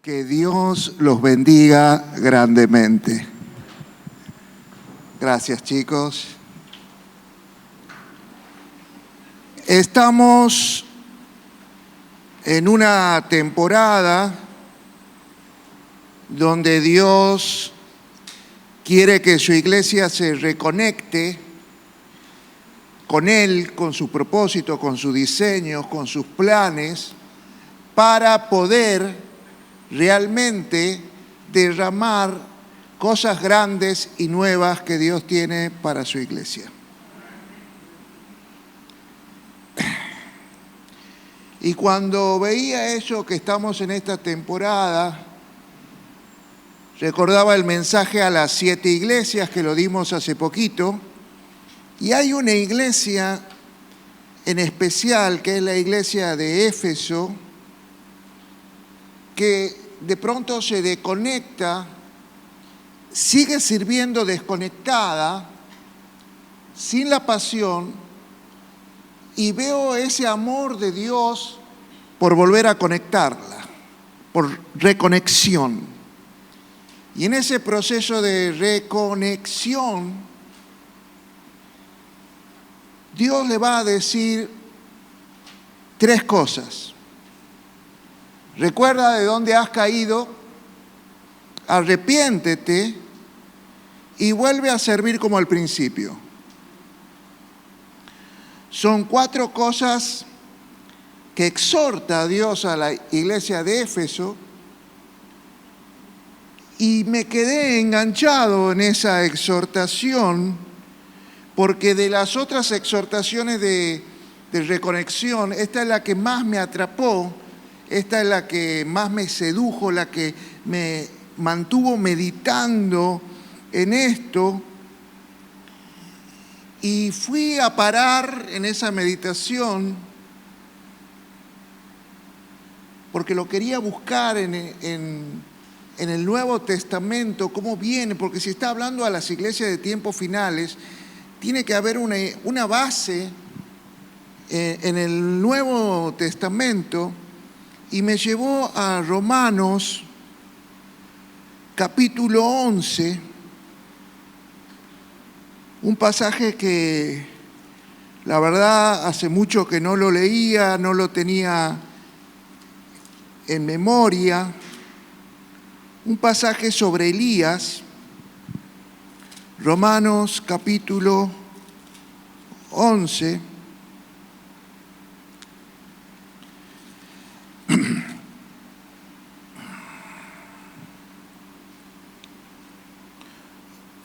Que Dios los bendiga grandemente. Gracias, chicos. Estamos en una temporada donde Dios quiere que su iglesia se reconecte con Él, con su propósito, con su diseño, con sus planes, para poder realmente derramar cosas grandes y nuevas que Dios tiene para su iglesia. Y cuando veía eso, que estamos en esta temporada, recordaba el mensaje a las 7 iglesias que lo dimos hace poquito, y hay una iglesia en especial, que es la iglesia de Éfeso, que de pronto se desconecta, sigue sirviendo desconectada, sin la pasión, y veo ese amor de Dios por volver a conectarla, por reconexión. Y en ese proceso de reconexión, Dios le va a decir 3 cosas. Recuerda de dónde has caído, arrepiéntete y vuelve a servir como al principio. Son 4 cosas que exhorta a Dios a la iglesia de Éfeso, y me quedé enganchado en esa exhortación, porque de las otras exhortaciones de reconexión, esta es la que más me atrapó. Esta es la que más me sedujo, la que me mantuvo meditando en esto. Y fui a parar en esa meditación porque lo quería buscar en el Nuevo Testamento, cómo viene, porque si está hablando a las iglesias de tiempos finales, tiene que haber una base en el Nuevo Testamento. Y me llevó a Romanos, capítulo 11, un pasaje que la verdad hace mucho que no lo leía, no lo tenía en memoria, un pasaje sobre Elías, Romanos capítulo 11,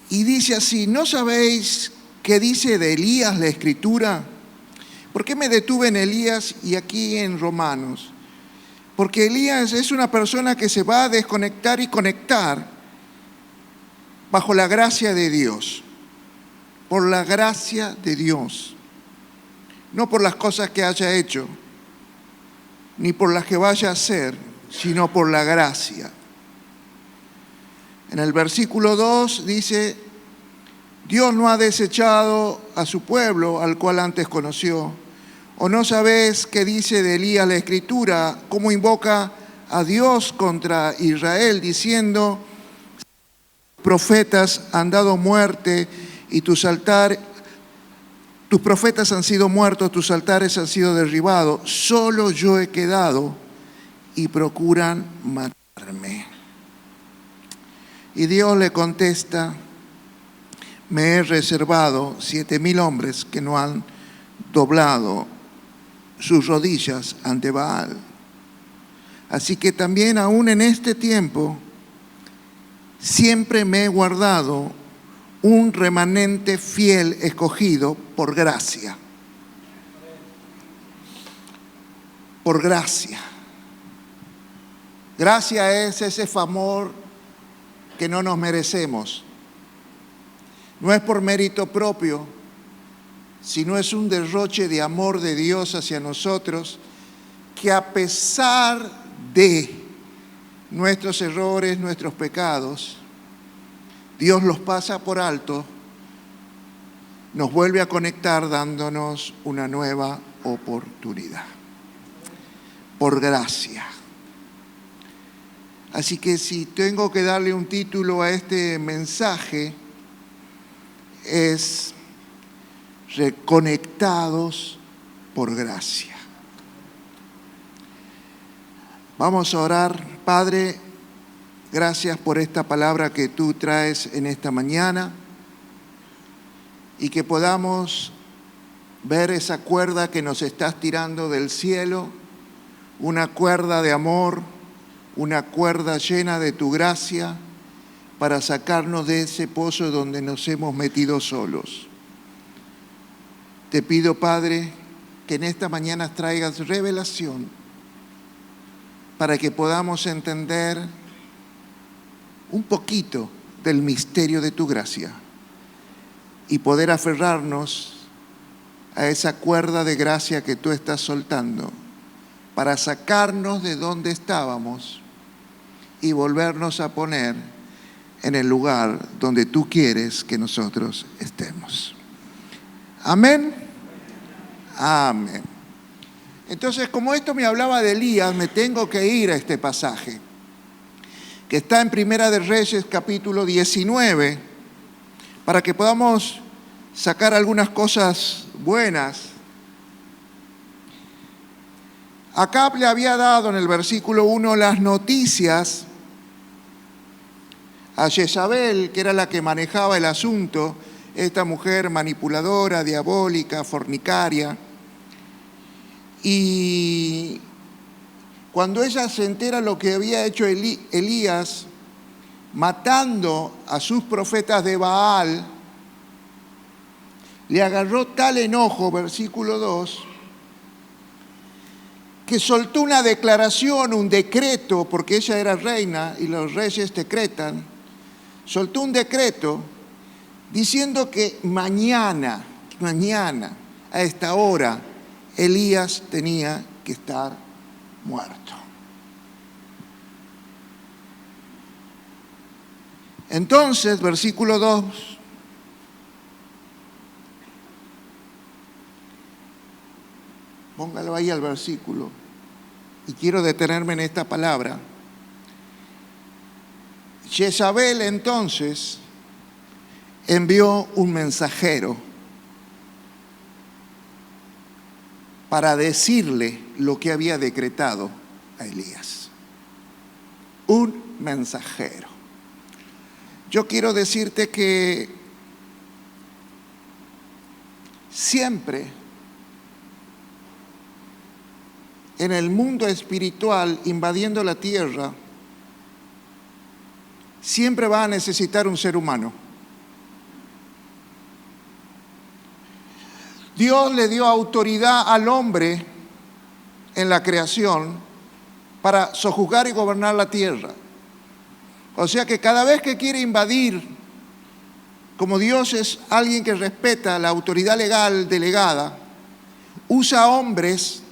y dice así: ¿no sabéis qué dice de Elías la Escritura? ¿Por qué me detuve en Elías y aquí en Romanos? Porque Elías es una persona que se va a desconectar y conectar bajo la gracia de Dios, por la gracia de Dios, no por las cosas que haya hecho, ni por las que vaya a hacer, sino por la gracia. En el versículo 2 dice: Dios no ha desechado a su pueblo, al cual antes conoció. ¿O no sabés qué dice de Elías la Escritura? Cómo invoca a Dios contra Israel, diciendo: profetas han dado muerte y tus profetas han sido muertos, tus altares han sido derribados. Solo yo he quedado y procuran matarme. Y Dios le contesta: me he reservado 7,000 hombres que no han doblado sus rodillas ante Baal. Así que también aún en este tiempo siempre me he guardado un remanente fiel escogido por gracia. Por gracia. Gracia es ese favor que no nos merecemos. No es por mérito propio, sino es un derroche de amor de Dios hacia nosotros, que a pesar de nuestros errores, nuestros pecados, Dios los pasa por alto, nos vuelve a conectar dándonos una nueva oportunidad. Por gracia. Así que si tengo que darle un título a este mensaje, es Reconectados por Gracia. Vamos a orar. Padre, gracias por esta palabra que tú traes en esta mañana y que podamos ver esa cuerda que nos estás tirando del cielo, una cuerda de amor, una cuerda llena de tu gracia para sacarnos de ese pozo donde nos hemos metido solos. Te pido, Padre, que en esta mañana traigas revelación para que podamos entender un poquito del misterio de tu gracia y poder aferrarnos a esa cuerda de gracia que tú estás soltando para sacarnos de donde estábamos y volvernos a poner en el lugar donde tú quieres que nosotros estemos. Amén. Amén. Entonces, como esto me hablaba de Elías, me tengo que ir a este pasaje, que está en Primera de Reyes, capítulo 19, para que podamos sacar algunas cosas buenas. Acab le había dado en el versículo 1 las noticias a Jezabel, que era la que manejaba el asunto, esta mujer manipuladora, diabólica, fornicaria. Y cuando ella se entera lo que había hecho Elías, matando a sus profetas de Baal, le agarró tal enojo, versículo 2, que soltó una declaración, un decreto, porque ella era reina y los reyes decretan, soltó un decreto diciendo que mañana, a esta hora, Elías tenía que estar muerto. Entonces, versículo 2, póngalo ahí al versículo, y quiero detenerme en esta palabra. Jezabel entonces envió un mensajero para decirle lo que había decretado a Elías. Un mensajero. Yo quiero decirte que siempre en el mundo espiritual, invadiendo la tierra, siempre va a necesitar un ser humano. Dios le dio autoridad al hombre en la creación para sojuzgar y gobernar la tierra. O sea que cada vez que quiere invadir, como Dios es alguien que respeta la autoridad legal delegada, usa hombres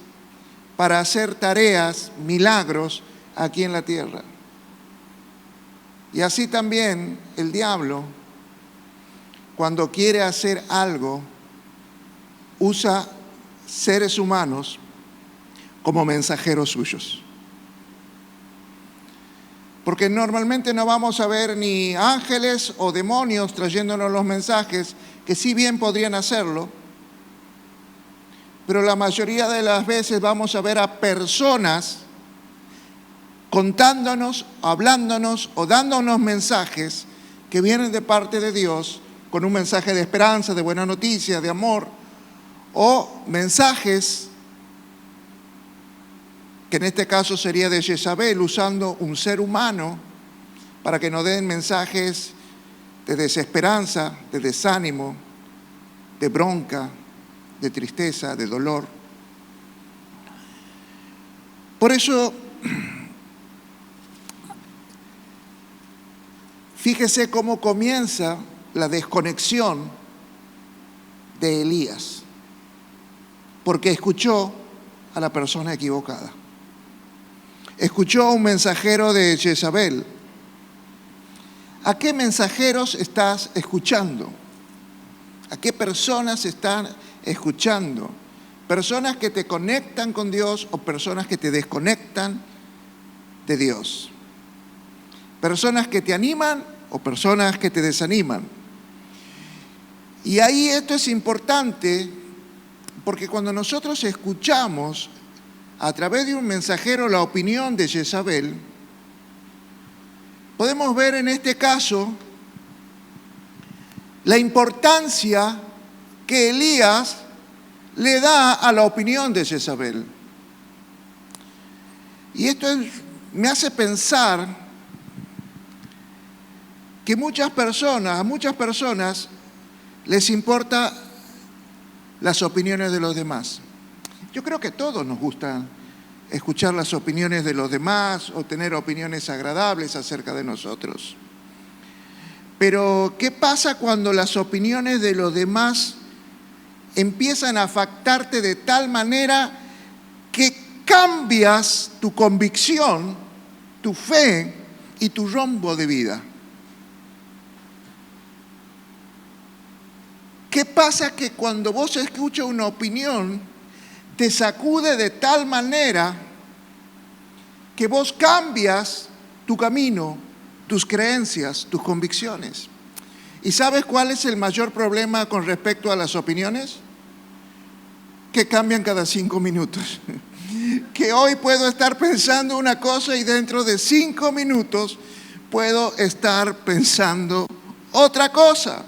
para hacer tareas, milagros aquí en la tierra. Y así también el diablo, cuando quiere hacer algo, usa seres humanos como mensajeros suyos. Porque normalmente no vamos a ver ni ángeles o demonios trayéndonos los mensajes, que sí bien podrían hacerlo, pero la mayoría de las veces vamos a ver a personas contándonos, hablándonos o dándonos mensajes que vienen de parte de Dios con un mensaje de esperanza, de buena noticia, de amor, o mensajes que en este caso sería de Jezabel, usando un ser humano para que nos den mensajes de desesperanza, de desánimo, de bronca, de tristeza, de dolor. Por eso, fíjese cómo comienza la desconexión de Elías, porque escuchó a la persona equivocada. Escuchó a un mensajero de Jezabel. ¿A qué mensajeros estás escuchando? ¿A qué personas están escuchando? ¿Personas que te conectan con Dios o personas que te desconectan de Dios? personas que te animan o personas que te desaniman. Y ahí esto es importante porque cuando nosotros escuchamos a través de un mensajero la opinión de Jezabel, podemos ver en este caso la importancia que Elías le da a la opinión de Jezabel. Y esto me hace pensar que a muchas personas les importa las opiniones de los demás. Yo creo que a todos nos gusta escuchar las opiniones de los demás o tener opiniones agradables acerca de nosotros. Pero, ¿qué pasa cuando las opiniones de los demás empiezan a afectarte de tal manera que cambias tu convicción, tu fe y tu rumbo de vida? ¿Qué pasa que cuando vos escuchas una opinión, te sacude de tal manera que vos cambias tu camino, tus creencias, tus convicciones? ¿Y sabes cuál es el mayor problema con respecto a las opiniones? Que cambian cada 5 minutos. Que hoy puedo estar pensando una cosa y dentro de 5 minutos puedo estar pensando otra cosa.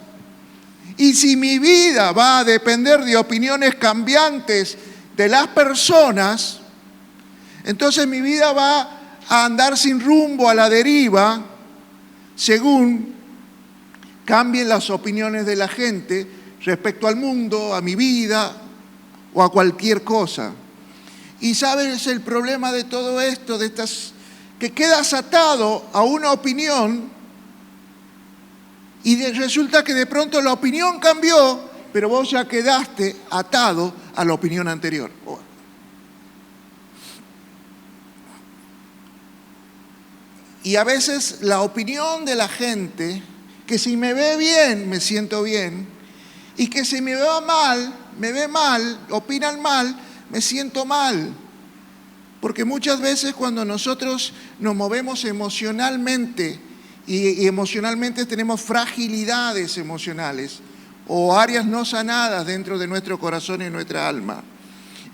Y si mi vida va a depender de opiniones cambiantes de las personas, entonces mi vida va a andar sin rumbo, a la deriva, según cambien las opiniones de la gente respecto al mundo, a mi vida o a cualquier cosa. Y ¿sabes el problema de todo esto? Que quedas atado a una opinión y resulta que de pronto la opinión cambió, pero vos ya quedaste atado a la opinión anterior. Y a veces la opinión de la gente, que si me ve bien, me siento bien, y que si me ve mal, opinan mal, me siento mal. Porque muchas veces cuando nosotros nos movemos emocionalmente, y emocionalmente tenemos fragilidades emocionales, o áreas no sanadas dentro de nuestro corazón y nuestra alma,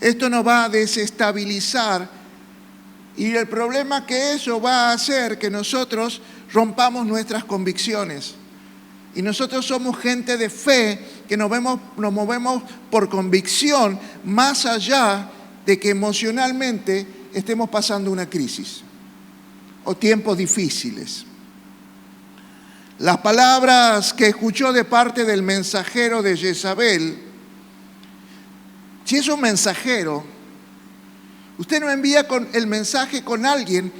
esto nos va a desestabilizar. Y el problema que eso va a hacer que nosotros rompamos nuestras convicciones. Y nosotros somos gente de fe que nos movemos por convicción más allá de que emocionalmente estemos pasando una crisis o tiempos difíciles. Las palabras que escuchó de parte del mensajero de Jezabel, si es un mensajero, usted no envía el mensaje con alguien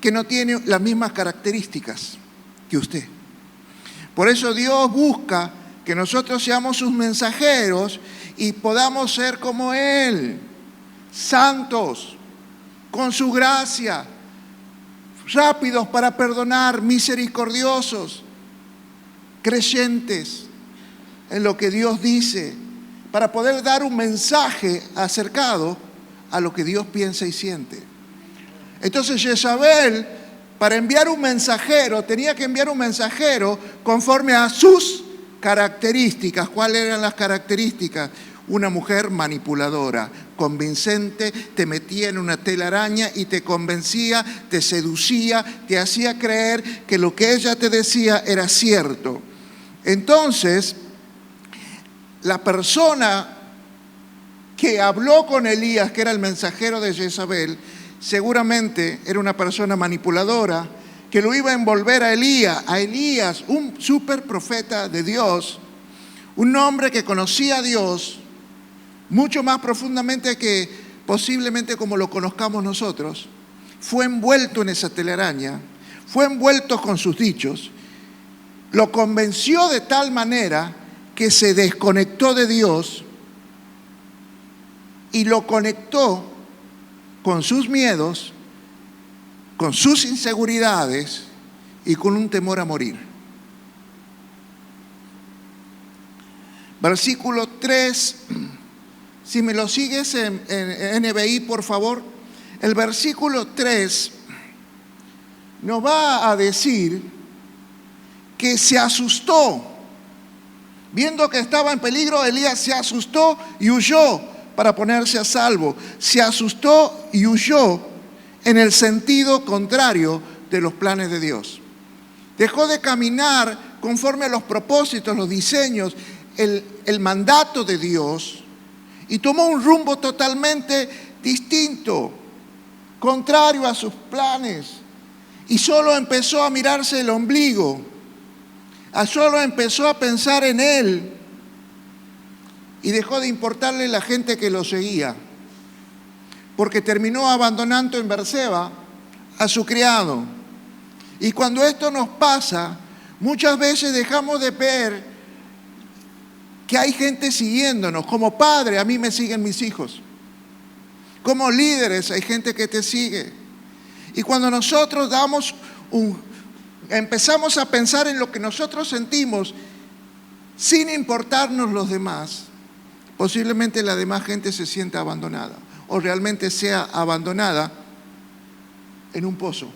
que no tiene las mismas características que usted. Por eso Dios busca que nosotros seamos sus mensajeros y podamos ser como Él, santos, con su gracia, rápidos para perdonar, misericordiosos, creyentes en lo que Dios dice, para poder dar un mensaje acercado a lo que Dios piensa y siente. Entonces Jezabel, para enviar un mensajero, tenía que enviar un mensajero conforme a sus características. ¿Cuáles eran las características? Una mujer manipuladora, convincente, te metía en una telaraña y te convencía, te seducía, te hacía creer que lo que ella te decía era cierto. Entonces, la persona que habló con Elías, que era el mensajero de Jezabel, seguramente era una persona manipuladora que lo iba a envolver a Elías, un super profeta de Dios, un hombre que conocía a Dios mucho más profundamente que posiblemente como lo conozcamos nosotros. Fue envuelto en esa telaraña, fue envuelto con sus dichos, lo convenció de tal manera que se desconectó de Dios y lo conectó con sus miedos, con sus inseguridades y con un temor a morir. Versículo 3, si me lo sigues en NBI, por favor. El versículo 3 nos va a decir que se asustó. Viendo que estaba en peligro, Elías se asustó y huyó para ponerse a salvo. Se asustó y huyó en el sentido contrario de los planes de Dios. Dejó de caminar conforme a los propósitos, los diseños, el mandato de Dios y tomó un rumbo totalmente distinto, contrario a sus planes. Y solo empezó a mirarse el ombligo. Solo empezó a pensar en él y dejó de importarle la gente que lo seguía, porque terminó abandonando en Berseba a su criado. Y cuando esto nos pasa, muchas veces dejamos de ver que hay gente siguiéndonos. Como padre, a mí me siguen mis hijos. Como líderes, hay gente que te sigue. Y cuando nosotros empezamos a pensar en lo que nosotros sentimos sin importarnos los demás, posiblemente la demás gente se sienta abandonada o realmente sea abandonada en un pozo.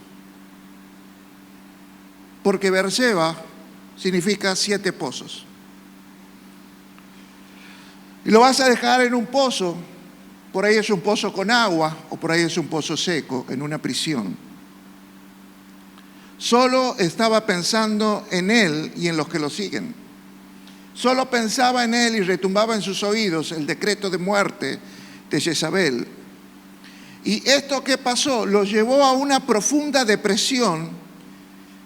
Porque Berseba significa 7 pozos. Y lo vas a dejar en un pozo, por ahí es un pozo con agua o por ahí es un pozo seco, en una prisión. Solo estaba pensando en él y en los que lo siguen. Solo pensaba en él y retumbaba en sus oídos el decreto de muerte de Jezabel. Y esto que pasó lo llevó a una profunda depresión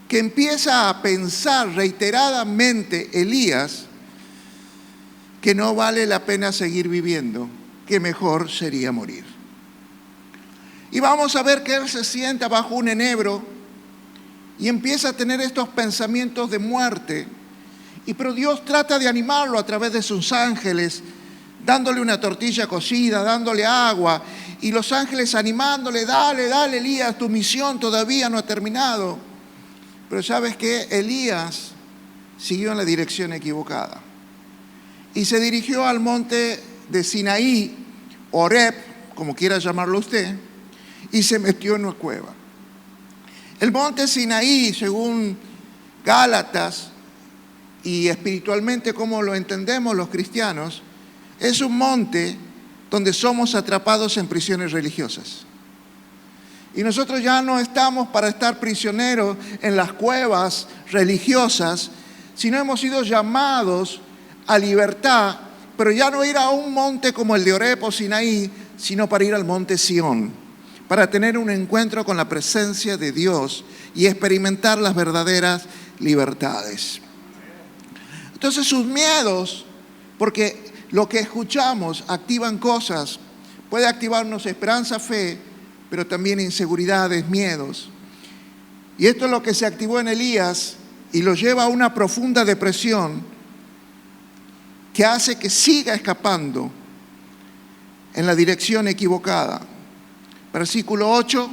que empieza a pensar reiteradamente Elías que no vale la pena seguir viviendo, que mejor sería morir. Y vamos a ver que él se sienta bajo un enebro y empieza a tener estos pensamientos de muerte. Pero Dios trata de animarlo a través de sus ángeles, dándole una tortilla cocida, dándole agua, y los ángeles animándole, dale, Elías, tu misión todavía no ha terminado. Pero ¿sabes qué? Elías siguió en la dirección equivocada y se dirigió al monte de Sinaí, Horeb, como quiera llamarlo usted, y se metió en una cueva. El monte Sinaí, según Gálatas y espiritualmente como lo entendemos los cristianos, es un monte donde somos atrapados en prisiones religiosas. Y nosotros ya no estamos para estar prisioneros en las cuevas religiosas, sino hemos sido llamados a libertad, pero ya no ir a un monte como el de Horeb o Sinaí, sino para ir al monte Sión, para tener un encuentro con la presencia de Dios y experimentar las verdaderas libertades. Entonces sus miedos, porque lo que escuchamos activan cosas, puede activarnos esperanza, fe, pero también inseguridades, miedos. Y esto es lo que se activó en Elías y lo lleva a una profunda depresión que hace que siga escapando en la dirección equivocada. Versículo 8,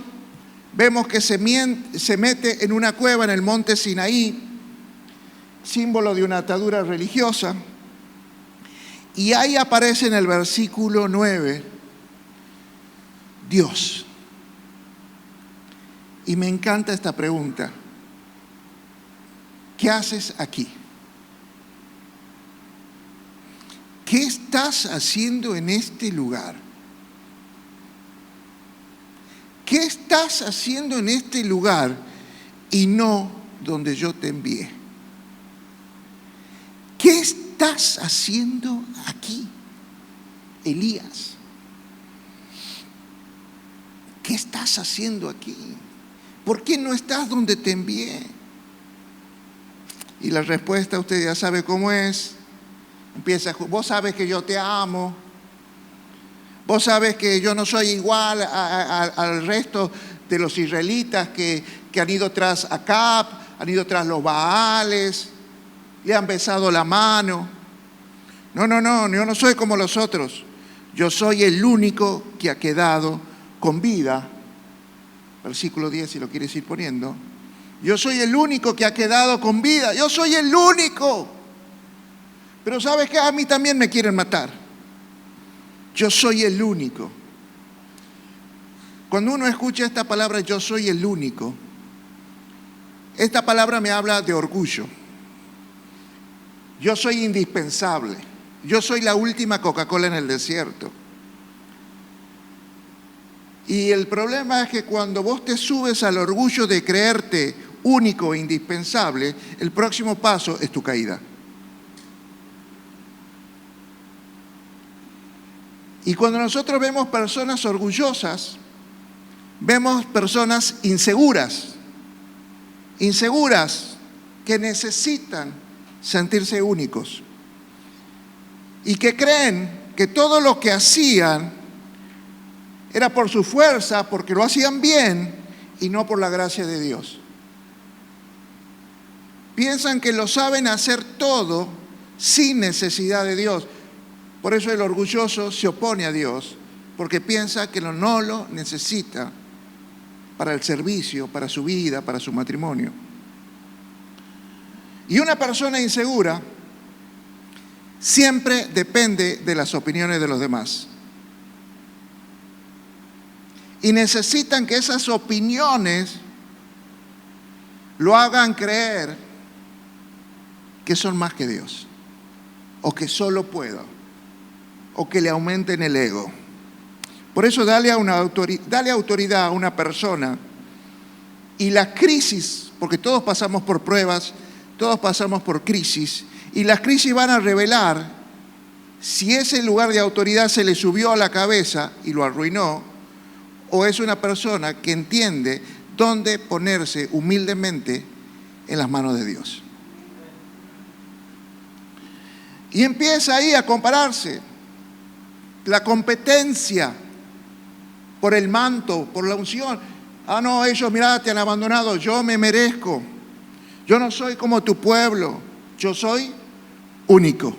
vemos que se mete en una cueva en el monte Sinaí, símbolo de una atadura religiosa, y ahí aparece en el versículo 9, Dios. Y me encanta esta pregunta, ¿qué haces aquí? ¿Qué estás haciendo en este lugar? ¿Qué estás haciendo en este lugar y no donde yo te envié? ¿Qué estás haciendo aquí, Elías? ¿Qué estás haciendo aquí? ¿Por qué no estás donde te envié? Y la respuesta usted ya sabe cómo es. Empieza, vos sabes que yo te amo. Vos sabes que yo no soy igual al resto de los israelitas que han ido tras Acab, han ido tras los Baales, le han besado la mano. No, yo no soy como los otros. Yo soy el único que ha quedado con vida. Versículo 10, si lo quieres ir poniendo. Yo soy el único que ha quedado con vida. Yo soy el único. Pero ¿sabes qué? A mí también me quieren matar. Yo soy el único. Cuando uno escucha esta palabra, yo soy el único, esta palabra me habla de orgullo. Yo soy indispensable. Yo soy la última Coca-Cola en el desierto. Y el problema es que cuando vos te subes al orgullo de creerte único e indispensable, el próximo paso es tu caída. Y cuando nosotros vemos personas orgullosas, vemos personas inseguras que necesitan sentirse únicos y que creen que todo lo que hacían era por su fuerza, porque lo hacían bien y no por la gracia de Dios. Piensan que lo saben hacer todo sin necesidad de Dios. Por eso el orgulloso se opone a Dios, porque piensa que no lo necesita para el servicio, para su vida, para su matrimonio. Y una persona insegura siempre depende de las opiniones de los demás. Y necesitan que esas opiniones lo hagan creer que son más que Dios, o que solo puedo, o que le aumenten el ego. Por eso dale autoridad a una persona, y la crisis, porque todos pasamos por pruebas, todos pasamos por crisis, y las crisis van a revelar si ese lugar de autoridad se le subió a la cabeza y lo arruinó, o es una persona que entiende dónde ponerse humildemente en las manos de Dios. Y empieza ahí a compararse. La competencia por el manto, por la unción. Ah, no, ellos, mirá, te han abandonado, yo me merezco. Yo no soy como tu pueblo, yo soy único.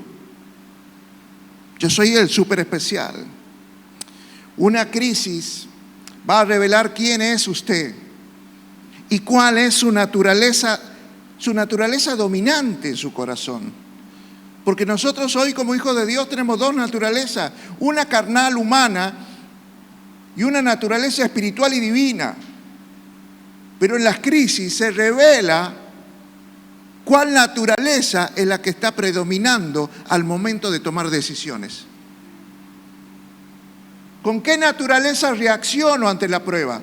Yo soy el súper especial. Una crisis va a revelar quién es usted y cuál es su naturaleza dominante en su corazón. Porque nosotros hoy como hijos de Dios tenemos dos naturalezas, una carnal humana y una naturaleza espiritual y divina. Pero en las crisis se revela cuál naturaleza es la que está predominando al momento de tomar decisiones. ¿Con qué naturaleza reacciono ante la prueba?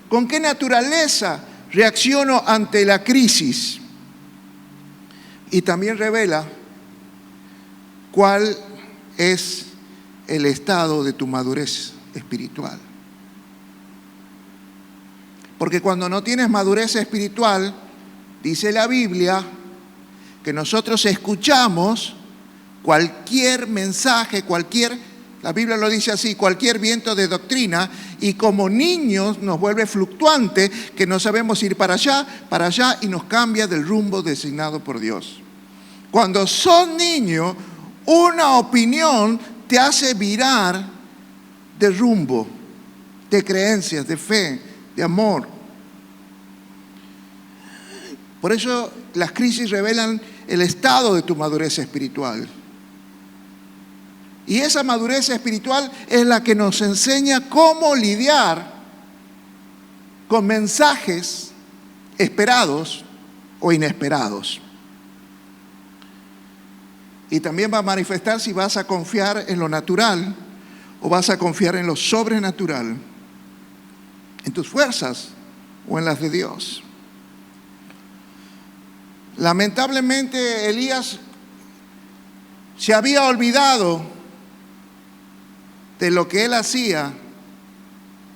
¿Con qué naturaleza reacciono ante la crisis? Y también revela cuál es el estado de tu madurez espiritual. Porque cuando no tienes madurez espiritual, dice la Biblia, que nosotros escuchamos cualquier mensaje, la Biblia lo dice así, cualquier viento de doctrina, y como niños nos vuelve fluctuante, que no sabemos ir para allá, y nos cambia del rumbo designado por Dios. Cuando sos niño, una opinión te hace virar de rumbo, de creencias, de fe, de amor. Por eso las crisis revelan el estado de tu madurez espiritual. Y esa madurez espiritual es la que nos enseña cómo lidiar con mensajes esperados o inesperados. Y también va a manifestar si vas a confiar en lo natural o vas a confiar en lo sobrenatural, en tus fuerzas o en las de Dios. Lamentablemente Elías se había olvidado de lo que él hacía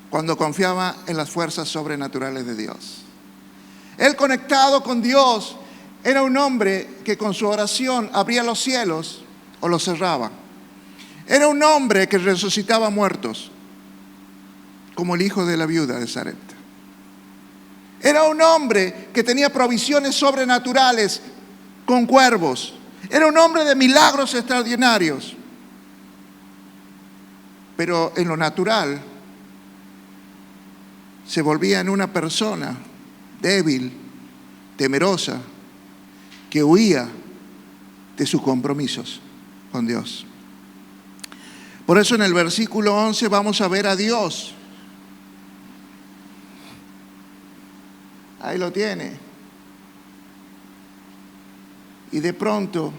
cuando confiaba en las fuerzas sobrenaturales de Dios. Él, conectado con Dios, era un hombre que con su oración abría los cielos o los cerraba. Era un hombre que resucitaba muertos, como el hijo de la viuda de Sarepta. Era un hombre que tenía provisiones sobrenaturales con cuervos. Era un hombre de milagros extraordinarios. Pero en lo natural se volvía en una persona débil, temerosa, que huía de sus compromisos con Dios. Por eso en el versículo 11 vamos a ver a Dios. Ahí lo tiene. Y de pronto,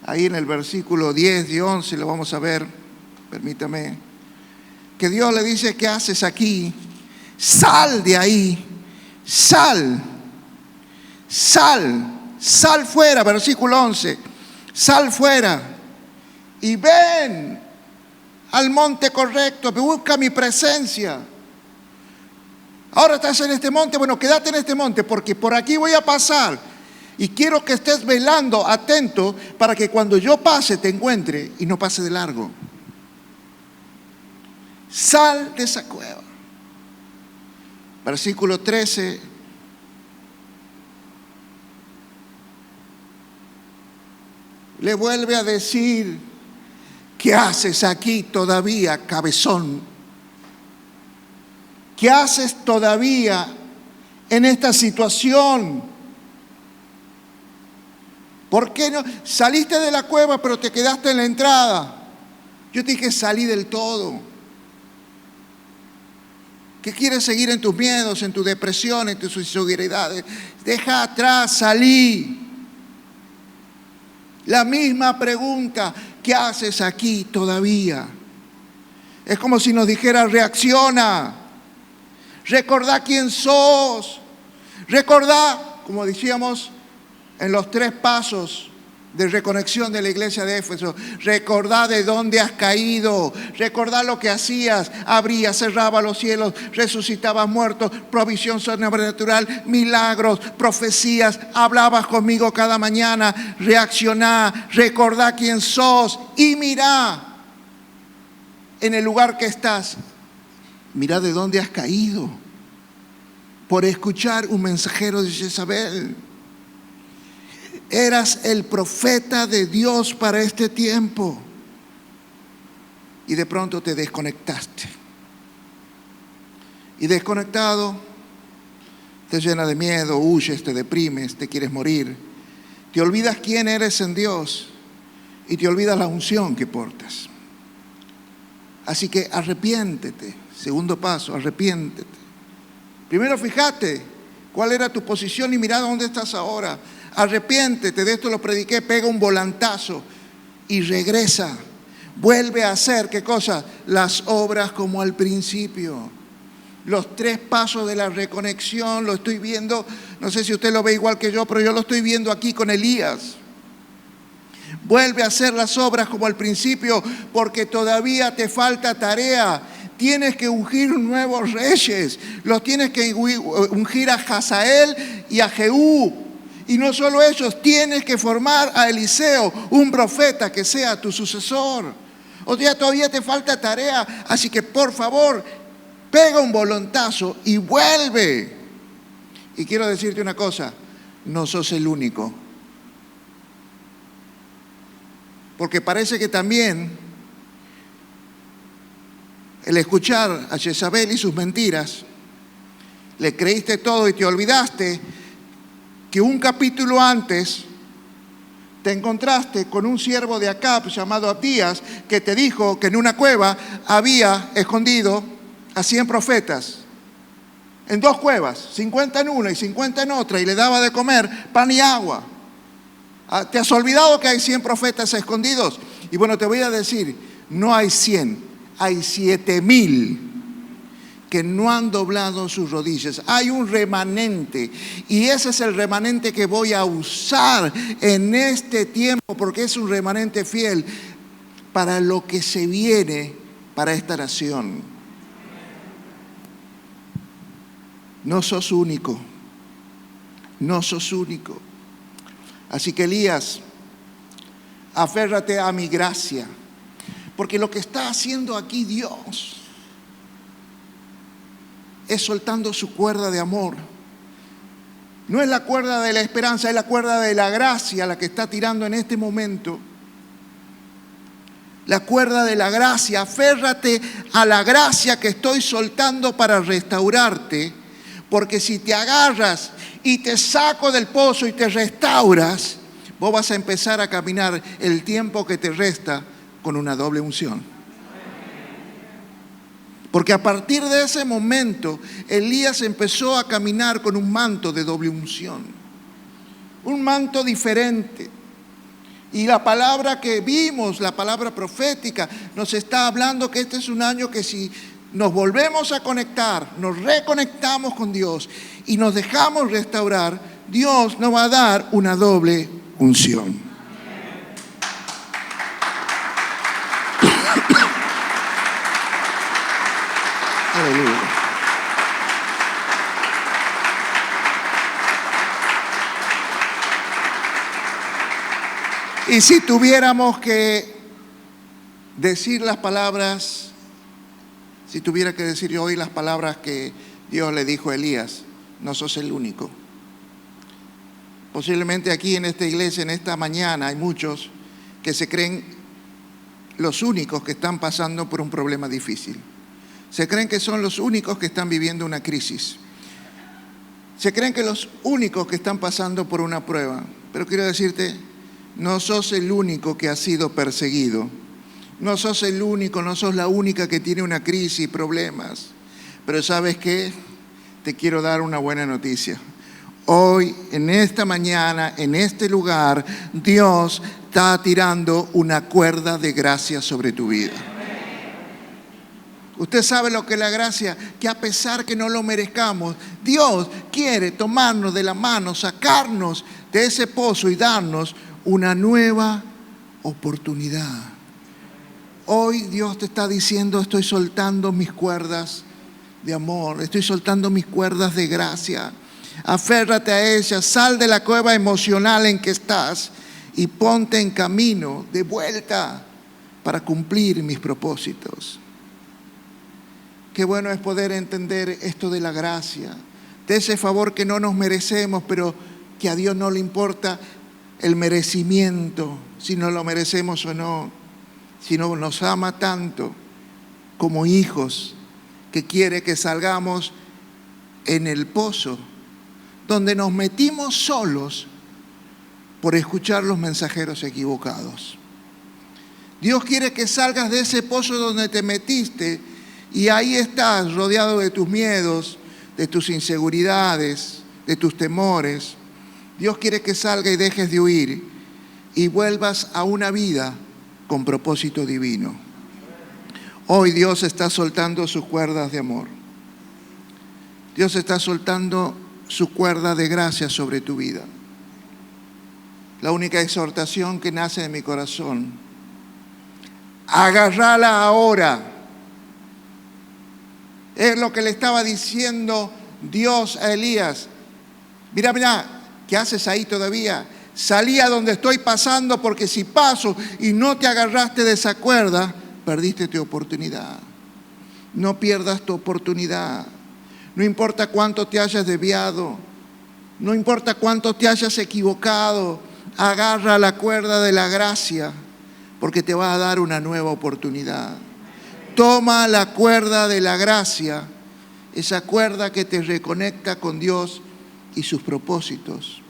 ahí en el versículo 10 y 11 lo vamos a ver, permítame, que Dios le dice: ¿qué haces aquí? Sal de ahí, sal fuera, versículo 11, sal fuera y ven al monte correcto, busca mi presencia. Ahora estás en este monte, bueno, quédate en este monte porque por aquí voy a pasar y quiero que estés velando, atento, para que cuando yo pase te encuentre y no pase de largo. Sal de esa cueva. Versículo 13. Le vuelve a decir: ¿qué haces aquí todavía, cabezón? ¿Qué haces todavía en esta situación? ¿Por qué no? Saliste de la cueva pero te quedaste en la entrada. Yo te dije: salí del todo. ¿Qué quieres seguir en tus miedos, en tu depresión, en tus inseguridades? Deja atrás, salí. La misma pregunta: ¿qué haces aquí todavía? Es como si nos dijera: reacciona, recordá quién sos, recordá, como decíamos en los 3 pasos de reconexión de la iglesia de Éfeso, recordá de dónde has caído, recordá lo que hacías: abría, cerraba los cielos, resucitabas muertos, provisión sobrenatural, milagros, profecías, hablabas conmigo cada mañana. Reaccioná, recordá quién sos y mirá en el lugar que estás, mirá de dónde has caído por escuchar un mensajero de Jezabel. Eras el profeta de Dios para este tiempo y de pronto te desconectaste. Y desconectado, te llena de miedo, huyes, te deprimes, te quieres morir. Te olvidas quién eres en Dios y te olvidas la unción que portas. Así que arrepiéntete. Segundo paso, arrepiéntete. Primero fíjate cuál era tu posición y mira dónde estás ahora. Arrepiéntete, de esto lo prediqué, pega un volantazo y regresa. Vuelve a hacer, ¿qué cosa? Las obras como al principio. Los 3 pasos de la reconexión, lo estoy viendo, no sé si usted lo ve igual que yo, pero yo lo estoy viendo aquí con Elías. Vuelve a hacer las obras como al principio, porque todavía te falta tarea. Tienes que ungir nuevos reyes, los tienes que ungir a Hazael y a Jehú. Y no solo ellos, tienes que formar a Eliseo, un profeta que sea tu sucesor. O sea, todavía te falta tarea, así que por favor, pega un volantazo y vuelve. Y quiero decirte una cosa: no sos el único. Porque parece que también el escuchar a Jezabel y sus mentiras, le creíste todo y te olvidaste que un capítulo antes te encontraste con un siervo de Acab llamado Abdías, que te dijo que en una cueva había escondido a 100 profetas. En 2 cuevas, 50 en una y 50 en otra, y le daba de comer pan y agua. ¿Te has olvidado que hay 100 profetas escondidos? Y bueno, te voy a decir, no hay 100, hay 7,000 que no han doblado sus rodillas. Hay un remanente y ese es el remanente que voy a usar en este tiempo, porque es un remanente fiel para lo que se viene para esta nación. No sos único, no sos único. Así que Elías, aférrate a mi gracia, porque lo que está haciendo aquí Dios es soltando su cuerda de amor. No es la cuerda de la esperanza, es la cuerda de la gracia la que está tirando en este momento. La cuerda de la gracia. Aférrate a la gracia que estoy soltando para restaurarte, porque si te agarras y te saco del pozo y te restauras, vos vas a empezar a caminar el tiempo que te resta con una doble unción. Porque a partir de ese momento, Elías empezó a caminar con un manto de doble unción. un manto diferente. Y la palabra que vimos, la palabra profética, nos está hablando que este es un año que si nos volvemos a conectar, nos reconectamos con Dios y nos dejamos restaurar, Dios nos va a dar una doble unción. Aleluya. Y si tuviéramos que decir las palabras, si tuviera que decir yo hoy las palabras que Dios le dijo a Elías, no sos el único. Posiblemente aquí en esta iglesia, en esta mañana, hay muchos que se creen los únicos que están pasando por un problema difícil. Se creen que son los únicos que están viviendo una crisis. Se creen que los únicos que están pasando por una prueba. Pero quiero decirte, no sos el único que ha sido perseguido. No sos el único, no sos la única que tiene una crisis y problemas. Pero ¿sabes qué? Te quiero dar una buena noticia. Hoy, en esta mañana, en este lugar, Dios está tirando una cuerda de gracia sobre tu vida. Usted sabe lo que es la gracia, que a pesar que no lo merezcamos, Dios quiere tomarnos de la mano, sacarnos de ese pozo y darnos una nueva oportunidad. Hoy Dios te está diciendo, estoy soltando mis cuerdas de amor, estoy soltando mis cuerdas de gracia. Aférrate a ella, sal de la cueva emocional en que estás y ponte en camino de vuelta para cumplir mis propósitos. Qué bueno es poder entender esto de la gracia, de ese favor que no nos merecemos, pero que a Dios no le importa el merecimiento, si no lo merecemos o no, sino nos ama tanto como hijos, que quiere que salgamos en el pozo, donde nos metimos solos por escuchar los mensajeros equivocados. Dios quiere que salgas de ese pozo donde te metiste y ahí estás rodeado de tus miedos, de tus inseguridades, de tus temores. Dios quiere que salgas y dejes de huir y vuelvas a una vida con propósito divino. Hoy Dios está soltando sus cuerdas de amor. Dios está soltando su cuerda de gracia sobre tu vida. La única exhortación que nace de mi corazón: agárrala ahora. Es lo que le estaba diciendo Dios a Elías. Mira, ¿qué haces ahí todavía? Salí a donde estoy pasando, porque si paso y no te agarraste de esa cuerda, perdiste tu oportunidad. No pierdas tu oportunidad. No importa cuánto te hayas desviado, no importa cuánto te hayas equivocado, agarra la cuerda de la gracia, porque te va a dar una nueva oportunidad. Toma la cuerda de la gracia, esa cuerda que te reconecta con Dios y sus propósitos,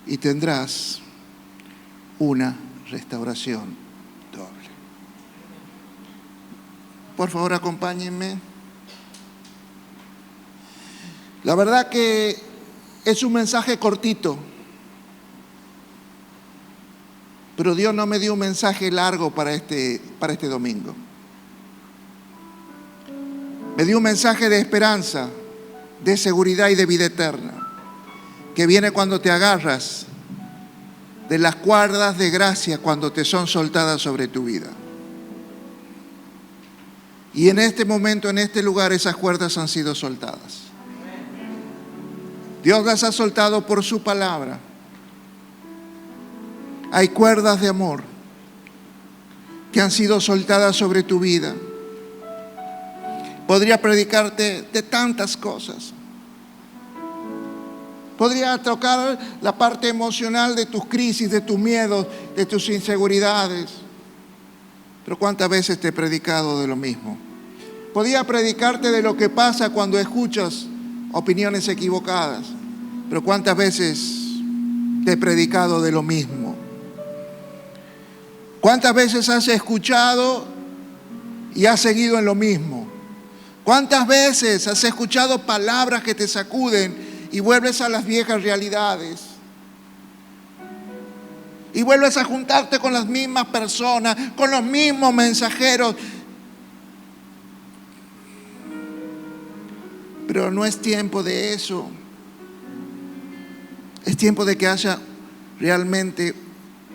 y tendrás una restauración doble. Por favor, acompáñenme. La verdad que es un mensaje cortito, pero Dios no me dio un mensaje largo para este domingo. Me dio un mensaje de esperanza, de seguridad y de vida eterna, que viene cuando te agarras de las cuerdas de gracia, cuando te son soltadas sobre tu vida. Y en este momento, en este lugar, esas cuerdas han sido soltadas. Dios las ha soltado por su palabra. Hay cuerdas de amor que han sido soltadas sobre tu vida. Podría predicarte de tantas cosas. Podría tocar la parte emocional de tus crisis, de tus miedos, de tus inseguridades. Pero ¿cuántas veces te he predicado de lo mismo? Podría predicarte de lo que pasa cuando escuchas opiniones equivocadas. Pero ¿cuántas veces te he predicado de lo mismo? ¿Cuántas veces has escuchado y has seguido en lo mismo? ¿Cuántas veces has escuchado palabras que te sacuden y vuelves a las viejas realidades? Y vuelves a juntarte con las mismas personas, con los mismos mensajeros. Pero no es tiempo de eso. Es tiempo de que haya realmente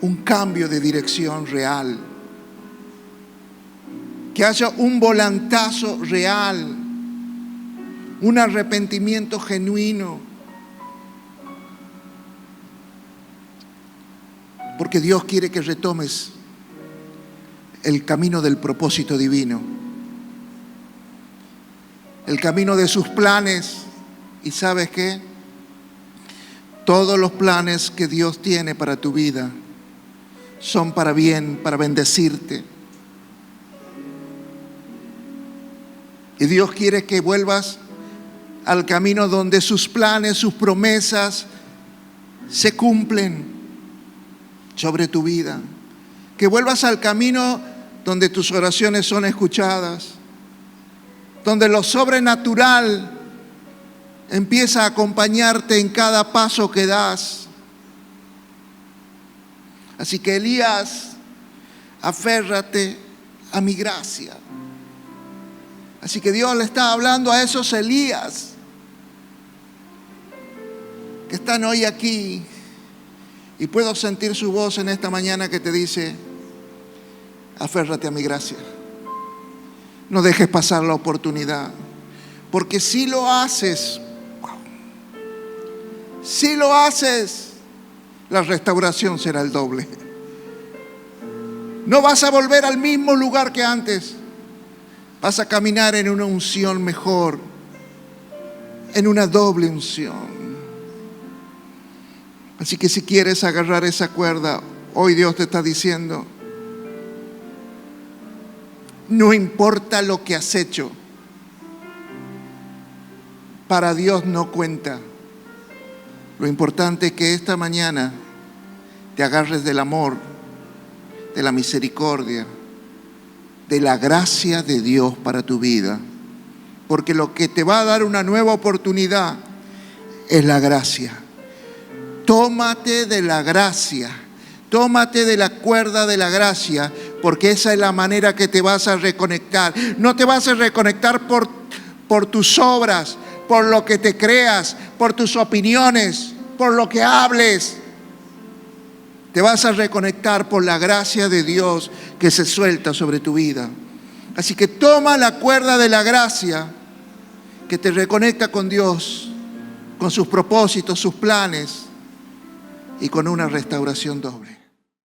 un cambio de dirección real. Que haya un volantazo real. Un arrepentimiento genuino. Porque Dios quiere que retomes el camino del propósito divino. El camino de sus planes. ¿Y sabes qué? Todos los planes que Dios tiene para tu vida son para bien, para bendecirte. Y Dios quiere que vuelvas al camino donde sus planes, sus promesas se cumplen sobre tu vida. Que vuelvas al camino donde tus oraciones son escuchadas, donde lo sobrenatural empieza a acompañarte en cada paso que das. Así que Elías, aférrate a mi gracia. Así que Dios le está hablando a esos Elías que están hoy aquí. Y puedo sentir su voz en esta mañana que te dice: aférrate a mi gracia. No dejes pasar la oportunidad. Porque si lo haces, la restauración será el doble. No vas a volver al mismo lugar que antes. Vas a caminar en una unción mejor, en una doble unción. Así que si quieres agarrar esa cuerda, hoy Dios te está diciendo: no importa lo que has hecho, para Dios no cuenta. Lo importante es que esta mañana te agarres del amor, de la misericordia, de la gracia de Dios para tu vida. Porque lo que te va a dar una nueva oportunidad es la gracia. Tómate de la gracia, tómate de la cuerda de la gracia, porque esa es la manera que te vas a reconectar. No te vas a reconectar por tus obras, por lo que te creas, por tus opiniones, por lo que hables. Te vas a reconectar por la gracia de Dios que se suelta sobre tu vida. Así que toma la cuerda de la gracia que te reconecta con Dios, con sus propósitos, sus planes, y con una restauración doble.